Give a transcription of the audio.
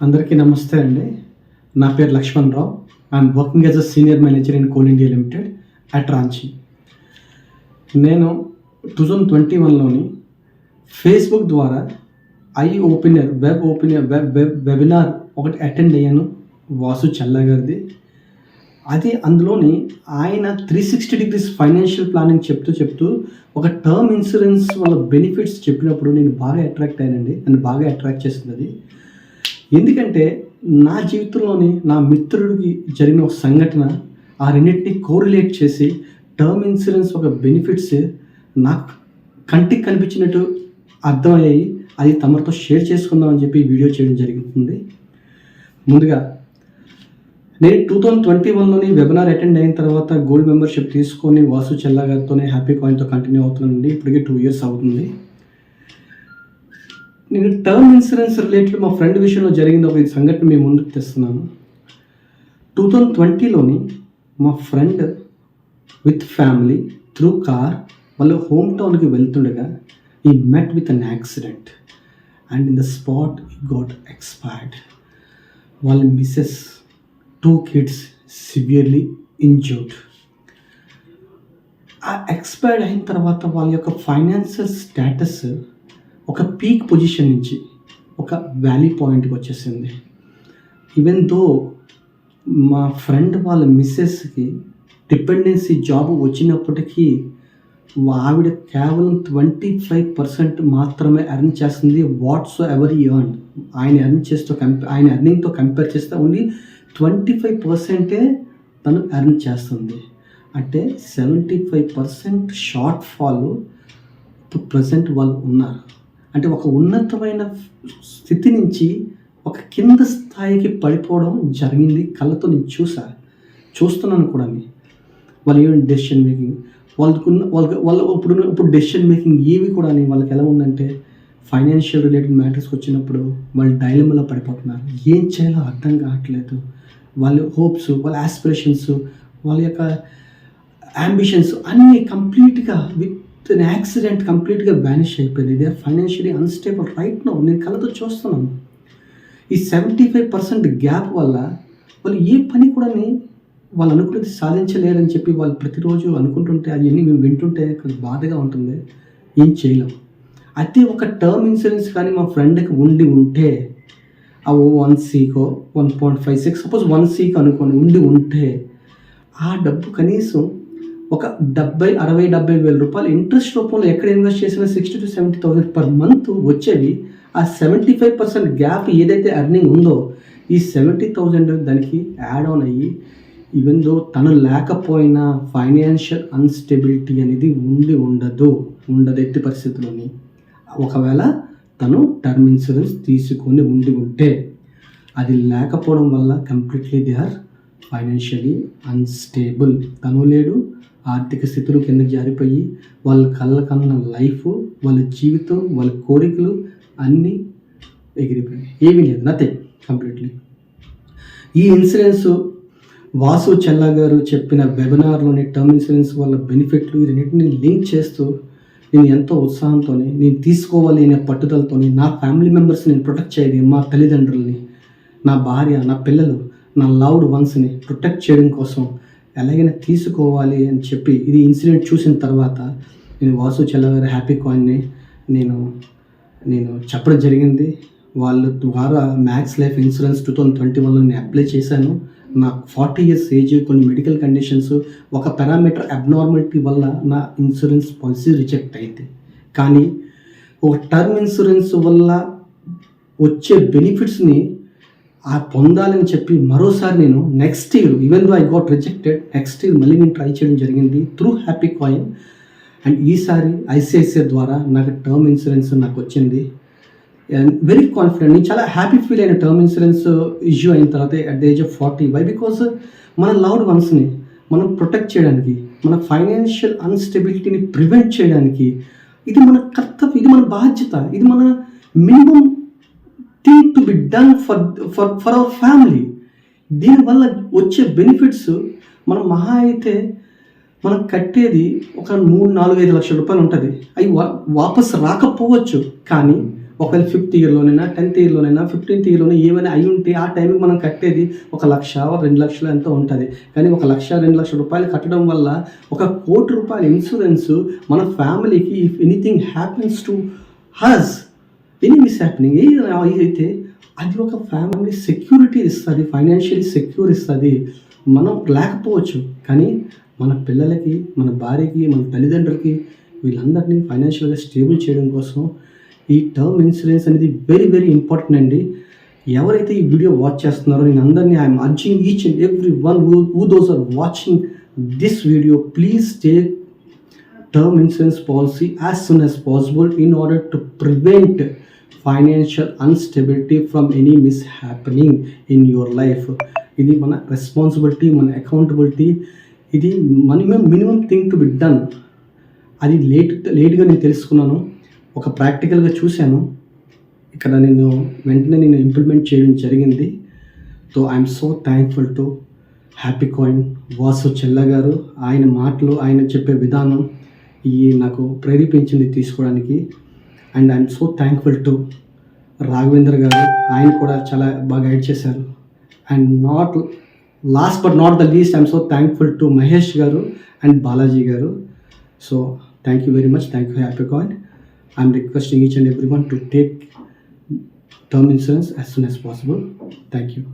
అందరికీ నమస్తే అండి. నా పేరు Lakshmanarao. I'm working as a senior manager in coal India limited at Ranchi. నేను 2021లోని ఫేస్బుక్ ద్వారా వెబినార్ ఒకటి అటెండ్ అయ్యాను, వాసు చల్లా గారిది. అది అందులోని ఆయన 360 degrees ఫైనాన్షియల్ ప్లానింగ్ చెప్తూ ఒక టర్మ్ ఇన్సూరెన్స్ వాళ్ళ బెనిఫిట్స్ చెప్పినప్పుడు నేను బాగా అట్రాక్ట్ అయ్యానండి. నన్ను బాగా అట్రాక్ట్ చేసింది అది. ఎందుకంటే నా జీవితంలోని నా మిత్రుడికి జరిగిన ఒక సంఘటన ఆ రెండింటిని కోరిలేట్ చేసి టర్మ్ ఇన్సూరెన్స్ ఒక బెనిఫిట్స్ నాకు కంటికి కనిపించినట్టు అర్థమయ్యాయి. అది తమరితో షేర్ చేసుకుందామని చెప్పి వీడియో చేయడం జరుగుతుంది. ముందుగా నేను 2021లోని వెబినార్ అటెండ్ అయిన తర్వాత గోల్డ్ మెంబర్షిప్ తీసుకొని వాసు చల్లా గారితోనే హ్యాపీకాయిన్తో కంటిన్యూ అవుతుందండి. ఇప్పటికీ 2 years అవుతుంది. నేను టర్మ్ ఇన్సూరెన్స్ రిలేటెడ్ మా ఫ్రెండ్ విషయంలో జరిగిన ఒక సంఘటన మేము ముందుకు తెస్తున్నాను. 2020లోని మా friend with family through car వాళ్ళు హోమ్ టౌన్కి వెళ్తుండగా ఈ met with an accident and in the spot ఈ గాట్ ఎక్స్పైర్డ్. వాళ్ళ మిస్సెస్ 2 kids సివియర్లీ ఇంజర్డ్. ఆ ఎక్స్పైర్డ్ అయిన తర్వాత వాళ్ళ యొక్క ఫైనాన్షియల్ స్టేటస్ ఒక పీక్ పొజిషన్ నుంచి ఒక వ్యాలీ పాయింట్కి వచ్చేసింది. ఈవెన్ దో మా ఫ్రెండ్ వాళ్ళ మిస్సెస్కి డిపెండెన్సీ జాబ్ వచ్చినప్పటికీ ఆవిడ కేవలం 25% మాత్రమే ఎర్న్ చేస్తుంది. వాట్స్ ఎవర్ ఈ ఎర్న్ ఆయన ఎర్నింగ్తో కంపేర్ చేస్తే ఓన్లీ 25% తను ఎర్న్ చేస్తుంది. అంటే 75% షార్ట్ ఫాల్ ఇప్పుడు ప్రజెంట్ వాళ్ళు ఉన్నారు. అంటే ఒక ఉన్నతమైన స్థితి నుంచి ఒక కింద స్థాయికి పడిపోవడం జరిగింది. కళ్ళతో నేను చూస్తున్నాను కూడా. వాళ్ళు ఏమైనా డెసిషన్ మేకింగ్ వాళ్ళు ఇప్పుడు డెసిషన్ మేకింగ్ ఏవి కూడా వాళ్ళకి ఎలా ఉందంటే ఫైనాన్షియల్ రిలేటెడ్ మ్యాటర్స్కి వచ్చినప్పుడు వాళ్ళు డైలమాలో పడిపోతున్నారు. ఏం చేయాలో అర్థం కావట్లేదు. వాళ్ళ హోప్స్, వాళ్ళ ఆస్పిరేషన్స్, వాళ్ళ యొక్క అంబిషన్స్ అన్నీ కంప్లీట్గా విత్ అన్ యాక్సిడెంట్ కంప్లీట్గా వ్యానిష్ అయిపోయింది. They are financially unstable right now. నేను కళ్ళతో చూస్తున్నాను. ఈ 75% గ్యాప్ వల్ల వాళ్ళు ఏ పని కూడా వాళ్ళు అనుకున్నది సాధించలేరని చెప్పి వాళ్ళు ప్రతిరోజు అనుకుంటుంటే అవన్నీ మేము వింటుంటే కొంచెం బాధగా ఉంటుంది. ఏం చేయలేం. అయితే ఒక టర్మ్ ఇన్సూరెన్స్ కానీ మా ఫ్రెండ్కి ఉంటే ఆ 1Cకో 1.56 సపోజ్ 1Cకి అనుకోని ఉంటే ఆ డబ్బు కనీసం ఒక 60,000-70,000 రూపాయలు ఇంట్రెస్ట్ రూపంలో ఎక్కడ ఇన్వెస్ట్ చేసినా 60,000 to 70,000 పర్ మంత్ వచ్చేవి. ఆ 75% గ్యాప్ ఏదైతే ఎర్నింగ్ ఉందో ఈ 70,000 దానికి యాడ్ ఆన్ అయ్యి ఈవెన్ దో తను లేకపోయినా ఫైనాన్షియల్ అన్స్టెబిలిటీ అనేది ఉండదు ఎట్టి పరిస్థితుల్లోని. ఒకవేళ తను టర్మ్ ఇన్సూరెన్స్ తీసుకొని ఉంటే అది లేకపోవడం వల్ల completely they are financially unstable. తను లేడు, ఆర్థిక స్థితులు కిందకి జారిపోయి వాళ్ళ కళ్ళ కన్నా లైఫ్, వాళ్ళ జీవితం, వాళ్ళ కోరికలు అన్నీ ఎగిరిపోయాయి. ఏమీ లేదు, నథింగ్ కంప్లీట్లీ. ఈ ఇన్సూరెన్స్ వాసు చల్లా గారు చెప్పిన వెబినార్లోని టర్మ్ ఇన్సూరెన్స్ వాళ్ళ బెనిఫిట్లు ఈ రెండింటిని లింక్ చేస్తూ నేను ఎంతో ఉత్సాహంతో నేను తీసుకోవాలి అనే పట్టుదలతో నా ఫ్యామిలీ మెంబర్స్ నేను ప్రొటెక్ట్ చేయాలి, మా తల్లిదండ్రుల్ని, నా భార్య, నా పిల్లలు, నా లవ్డ్ వన్స్ని ప్రొటెక్ట్ చేయడం కోసం ఎలాగైనా తీసుకోవాలి అని చెప్పి ఇది ఇన్సిడెంట్ చూసిన తర్వాత నేను వాసు చల్లా గారి హ్యాపీకాయిన్ని నేను చెప్పడం జరిగింది. వాళ్ళ ద్వారా మ్యాక్స్ లైఫ్ ఇన్సూరెన్స్ 2021లో నేను అప్లై చేశాను. నాకు 40 years ఏజ్, కొన్ని మెడికల్ కండిషన్స్, ఒక పారామీటర్ అబ్నార్మాలిటీ వల్ల నా ఇన్సూరెన్స్ పాలసీ రిజెక్ట్ అయింది. కానీ ఒక టర్మ్ ఇన్సూరెన్స్ వల్ల వచ్చే బెనిఫిట్స్ని పొందాలని చెప్పి మరోసారి నేను next year even though I got rejected, next year మళ్ళీ నేను ట్రై చేయడం జరిగింది త్రూ హ్యాపీకాయిన్. అండ్ ఈసారి ఐసిఐసిఐ ద్వారా నాకు టర్మ్ ఇన్సూరెన్స్ నాకు వచ్చింది. And very confident. నేను చాలా హ్యాపీ ఫీల్ అయిన టర్మ్ ఇన్సూరెన్స్ ఇష్యూ అయిన తర్వాత at the age of 40. Why? Because మన లవ్డ్ వన్స్ని మనం ప్రొటెక్ట్ చేయడానికి, మన ఫైనాన్షియల్ అన్స్టెబిలిటీని ప్రివెంట్ చేయడానికి ఇది మన కర్తవ్యం, ఇది మన బాధ్యత, ఇది మన minimum thing to be done for our family. దీనివల్ల వచ్చే బెనిఫిట్స్ మనం మహా అయితే మనం కట్టేది ఒక 3-4-5 లక్షల రూపాయలు ఉంటుంది. అవి వాపస్ రాకపోవచ్చు, కానీ ఒకవేళ 5th ఇయర్‌లోనైనా, 10th ఇయర్‌లోనైనా, 15th ఇయర్‌లోనే ఏమైనా అయ్యి ఉంటే ఆ టైంకి మనం కట్టేది 1,00,000 2,00,000 ఎంతో ఉంటది. కానీ 1,00,000 2,00,000 రూపాయలు కట్టడం వల్ల ₹1,00,00,000 ఇన్సూరెన్స్ మన ఫ్యామిలీకి if anything happens to us, any mishappening ఏదైతే అది ఒక ఫ్యామిలీ సెక్యూరిటీ ఇస్తది. ఫైనాన్షియల్లీ సెక్యూర్ ఇస్తది. మనం లేకపోవచ్చు కానీ మన పిల్లలకి, మన భార్యకి, మన తల్లిదండ్రులకి వీళ్ళందరినీ ఫైనాన్షియల్‌గా స్టేబుల్ చేయడం కోసం ఈ టర్మ్ ఇన్సూరెన్స్ అనేది వెరీ వెరీ ఇంపార్టెంట్ అండి. ఎవరైతే ఈ వీడియో వాచ్ చేస్తున్నారో నేను అందరినీ I'm urging each and every one who those are watching this video, please take term insurance policy as soon as possible in order to prevent financial instability from any mishappening in your life. ఇది మన responsibility, మన accountability. ఇది minimum thing to be done. అది లేట్గా నేను తెలుసుకున్నాను, ఒక ప్రాక్టికల్గా చూశాను. ఇక్కడ వెంటనే ఇంప్లిమెంట్ చేయడం జరిగింది. So I'm so thankful to HappyCoin Vasu Chella garu. ఆయన మాటలు, ఆయన చెప్పే విధానం నాకు ప్రేరేపించింది తీసుకోవడానికి. And I'm so thankful to Raghavendra garu, ఆయన కూడా చాలా బాగా గైడ్ చేశారు. And last but not the least I'm so thankful to Mahesh garu and Balaji garu. So thank you very much. Thank you HappyCoin. I'm requesting each and every one to take term insurance as soon as possible. Thank you.